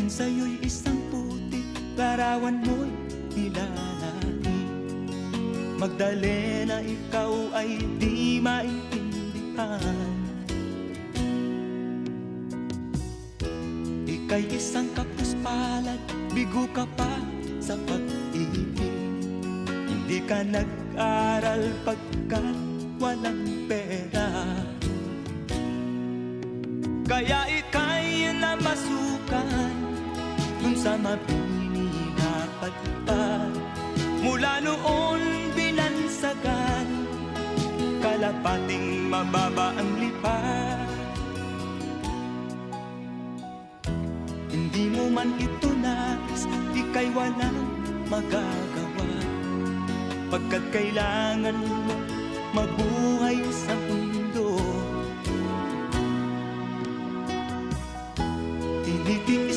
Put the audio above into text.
Kung sa'yo'y isang putik, larawan mo'y nilalaki. Magdalena, ikaw ay di maintindihan. Ika'y isang kapus-palad, bigo ka pa sa pag-ibig. Hindi ka nag-aral pagkat walang pera, kaya ika'y namasukan dun sa mabini na padpad. Mula noon binansagan, kalapating mababa ang lipad. Hindi mo man ito nais, ika'y walang magagawa, pagkat kailangan mo mabuhay sa mundo. Tinitig